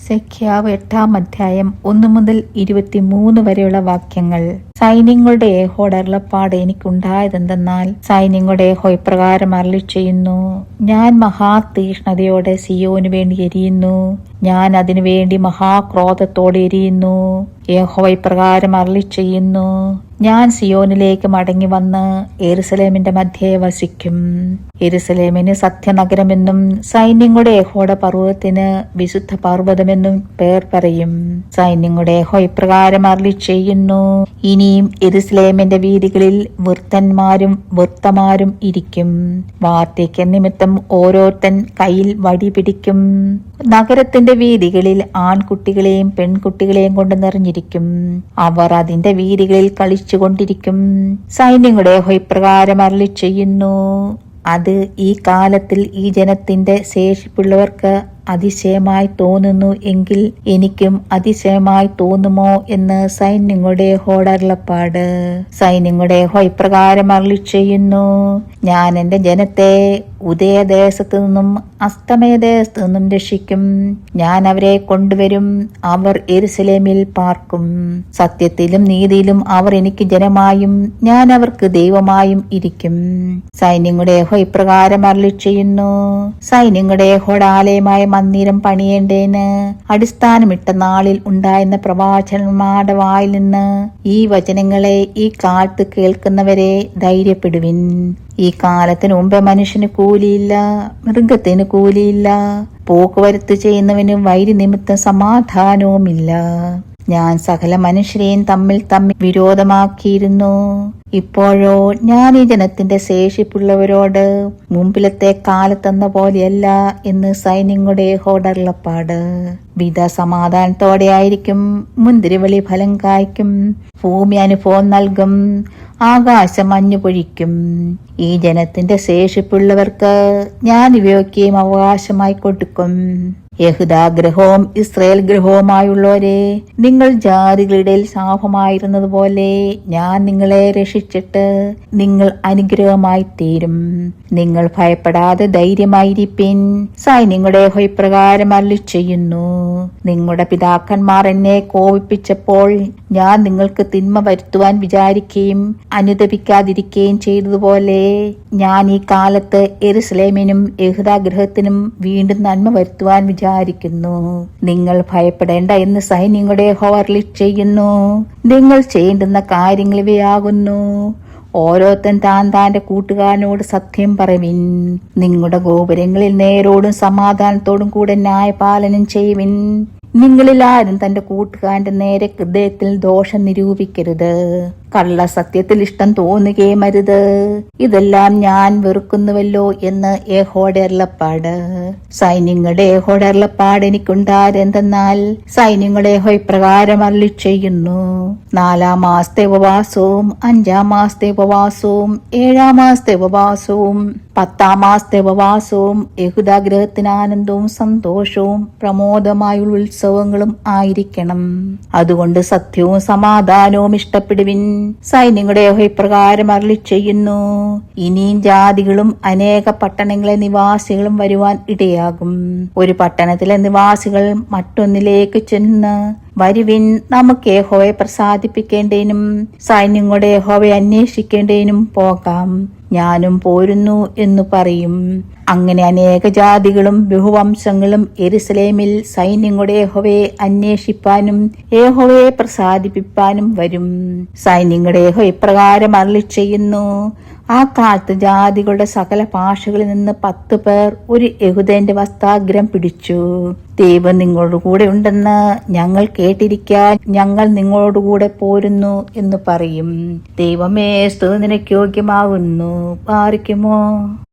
സെഖ്യാവ് 8-ാം അധ്യായം 1 മുതൽ 23 വരെയുള്ള വാക്യങ്ങൾ. സൈന്യങ്ങളുടെ യഹോവയുടെ അരുളപ്പാട് എനിക്കുണ്ടായതെന്തെന്നാൽ, സൈന്യങ്ങളുടെ യഹോവ ഇപ്രകാരം അരുളിച്ചെയ്യുന്നു, ഞാൻ മഹാതീക്ഷ്ണതയോടെ സിയോനു വേണ്ടി എരിയുന്നു, ഞാൻ അതിനു വേണ്ടി മഹാക്രോധത്തോടെ എരിയുന്നു. യഹോവ ഇപ്രകാരം അരുളിച്ചെയ്യുന്നു, ഞാൻ സിയോനിലേക്ക് മടങ്ങി വന്ന് യെരൂശലേമിന്റെ മധ്യേ വസിക്കും. യെരൂശലേമിന് സത്യനഗരമെന്നും സൈന്യങ്ങളുടെ യഹോവയുടെ പർവ്വതത്തിന് വിശുദ്ധ പർവ്വതമെന്നും പേർ പറയും. സൈന്യങ്ങളുടെ യഹോവ ഇപ്രകാരം അരുളിച്ചെയ്യുന്നു, ഇനിയും യെരൂശലേമിന്റെ വീഥികളിൽ വൃത്തന്മാരും വൃത്തമാരും ഇരിക്കും. വാർദ്ധക്യ നിമിത്തം ഓരോരുത്തൻ കയ്യിൽ വടി പിടിക്കും. നഗരത്തിന്റെ വീഥികളിൽ ആൺകുട്ടികളെയും പെൺകുട്ടികളെയും കൊണ്ട് നിറഞ്ഞിരിക്കും. അവർ അതിന്റെ വീഥികളിൽ കളിച്ചുകൊണ്ടിരിക്കും. സൈന്യങ്ങളുടെ യഹോവ ഇപ്രകാരം അരുളിച്ചെയ്യുന്നു, അത് ഈ കാലത്തിൽ ഈ ജനത്തിന്റെ ശേഷിപ്പുള്ളവർക്ക് അതിശയമായി തോന്നുന്നു എങ്കിൽ എനിക്കും അതിശയമായി തോന്നുമോ എന്ന് സൈന്യങ്ങളുടെ യഹോവയുടെ അരുളപ്പാട്. സൈന്യങ്ങളുടെ യഹോവ ഇപ്രകാരം അരുളിച്ചെയ്യുന്നു, ഞാൻ എന്റെ ജനത്തെ ഉദയദേശത്തു നിന്നും അസ്തമയദേശത്തു നിന്നും രക്ഷിക്കും. ഞാൻ അവരെ കൊണ്ടുവരും. അവർ യെരൂശലേമിൽ പാർക്കും. സത്യത്തിലും നീതിയിലും അവർ എനിക്ക് ജനമായും ഞാൻ അവർക്ക് ദൈവമായും ഇരിക്കും. സൈന്യങ്ങളുടെ യഹോവ ഇപ്രകാരം അരുളിച്ചെയ്യുന്നു, സൈന്യങ്ങളുടെ യഹോവയുടെ ആലയമായ മന്ദിരം പണിയേണ്ടേന് അടിസ്ഥാനമിട്ട നാളിൽ ഉണ്ടായിരുന്ന പ്രവാചകന്മാരുടെ വായിൽ നിന്ന് ഈ വചനങ്ങളെ ഈ കാലത്ത് കേൾക്കുന്നവരെ ധൈര്യപ്പെടുവിൻ. ഈ കാലത്തിന് മുമ്പേ മനുഷ്യന് കൂലിയില്ല, മൃഗത്തിന് കൂലിയില്ല, പോക്കുവരത്ത് ചെയ്യുന്നവന് വൈരി നിമിത്തം സമാധാനവുമില്ല. ഞാൻ സകല മനുഷ്യരെയും തമ്മിൽ വിരോധമാക്കിയിരുന്നു. ഇപ്പോഴോ ഞാൻ ഈ ജനത്തിന്റെ ശേഷിപ്പുള്ളവരോട് മുമ്പിലത്തെ കാലത്തെന്ന പോലെയല്ല എന്ന് സൈന്യങ്ങളുടെ യഹോവയുടെ അരുളപ്പാട്. വിധ സമാധാനത്തോടെ ആയിരിക്കും. മുന്തിരിവള്ളി ഫലം കായ്ക്കും. ഭൂമി അനുഭവം നൽകും. ആകാശം മഞ്ഞു പൊഴിക്കും. ഈ ജനത്തിന്റെ ശേഷിപ്പുള്ളവർക്ക് ഞാൻ ഇവയൊക്കെയും അവകാശമായി കൊടുക്കും. യഹൂദാ ഗൃഹവും ഇസ്രായേൽ ഗൃഹവുമായുള്ളവരെ, നിങ്ങൾ ജാതികളുടെ ശാപമായിരുന്നതുപോലെ ഞാൻ നിങ്ങളെ രക്ഷിച്ചിട്ട് നിങ്ങൾ അനുഗ്രഹമായി തീരും. നിങ്ങൾ ഭയപ്പെടാതെ ധൈര്യമായിരിപ്പിൻ. സൈന്യങ്ങളുടെ യഹോവ ഇപ്രകാരം അരുളിച്ചെയ്യുന്നു, നിങ്ങളുടെ പിതാക്കന്മാർ എന്നെ കോപിപ്പിച്ചപ്പോൾ ഞാൻ നിങ്ങൾക്ക് തിന്മ വരുത്തുവാൻ വിചാരിക്കുകയും അനുതപിക്കാതിരിക്കുകയും ചെയ്തതുപോലെ ഞാൻ ഈ കാലത്ത് യെരൂശലേമിനും യഹൂദാ ഗൃഹത്തിനും വീണ്ടും നന്മ വരുത്തുവാൻ വിചാരിക്കുന്നു. നിങ്ങൾ ഭയപ്പെടേണ്ട എന്ന് സൈന്യങ്ങളുടെ യഹോവ അരുളിച്ചെയ്യുന്നു. നിങ്ങൾ ചെയ്യേണ്ടുന്ന കാര്യങ്ങൾ ഇവയാകുന്നു. ഓരോരുത്തൻ താന്റെ കൂട്ടുകാരനോട് സത്യം പറവിൻ. നിങ്ങളുടെ ഗോപുരങ്ങളിൽ നേരോടും സമാധാനത്തോടും കൂടെ ന്യായപാലനം ചെയ്യുവിൻ. നിങ്ങളിൽ ആരും തന്റെ കൂട്ടുകാരന്റെ നേരെ ഹൃദയത്തിൽ ദോഷം നിരൂപിക്കരുത്. കള്ള സത്യത്തിൽ ഇഷ്ടം തോന്നുകയും അരുത്. ഇതെല്ലാം ഞാൻ വെറുക്കുന്നുവല്ലോ എന്ന് യഹോവയുടെ അരുളപ്പാട്. സൈന്യങ്ങളുടെ യഹോവയുടെ അരുളപ്പാട് എനിക്കുണ്ടായതെന്തെന്നാൽ, സൈന്യങ്ങളുടെ യഹോവ ഇപ്രകാരം അരുളിച്ചെയ്യുന്നു, 4-ാം മാസത്തെ ഉപവാസവും 5-ാം മാസത്തെ ഉപവാസവും 7-ാം മാസത്തെ ഉപവാസവും 10-ാം മാസത്തെ ഉപവാസവും യഹൂദാ ഗൃഹത്തിന് ആനന്ദവും സന്തോഷവും പ്രമോദമായുള്ള ഉത്സവങ്ങളും ആയിരിക്കണം. അതുകൊണ്ട് സത്യവും സമാധാനവും ഇഷ്ടപ്പെടുവിൻ. സൈന്യങ്ങളുടെ യഹോവ ഇപ്രകാരം അരുളിച്ചെയ്യുന്നു, ഇനിയും ജാതികളും അനേക പട്ടണങ്ങളിലെ നിവാസികളും വരുവാൻ ഇടയാകും. ഒരു പട്ടണത്തിലെ നിവാസികൾ മറ്റൊന്നിലേക്ക് ചെന്ന്, വരുവിൻ, നമുക്ക് യഹോവയെ പ്രസാദിപ്പിക്കേണ്ടതിനും സൈന്യങ്ങളുടെ യഹോവയെ അന്വേഷിക്കേണ്ടതിനും പോകാം, ഞാനും പോരുന്നു എന്നു പറയും. അങ്ങനെ അനേക ജാതികളും ബഹുവംശങ്ങളും യെരൂശലേമിൽ സൈന്യങ്ങളുടെ യഹോവയെ അന്വേഷിപ്പാനും യഹോവയെ പ്രസാദിപ്പിപ്പാനും വരും. സൈന്യങ്ങളുടെ യഹോവ ഇപ്രകാരം അരുളിച്ചെയ്യുന്നു, ആ കാലത്ത് ജാതികളുടെ സകല ഭാഷകളിൽ നിന്ന് 10 പേർ ഒരു യഹൂദന്റെ വസ്ത്രാഗ്രം പിടിച്ചു. ദൈവം നിങ്ങളോട് കൂടെ ഉണ്ടെന്ന് ഞങ്ങൾ കേട്ടിരിക്കാൻ ഞങ്ങൾ നിങ്ങളോടുകൂടെ പോരുന്നു എന്ന് പറയും. ദൈവമേ, സ്തുതി നിനക്ക് യോഗ്യമാകുന്നു. പാറിക്കുമോ?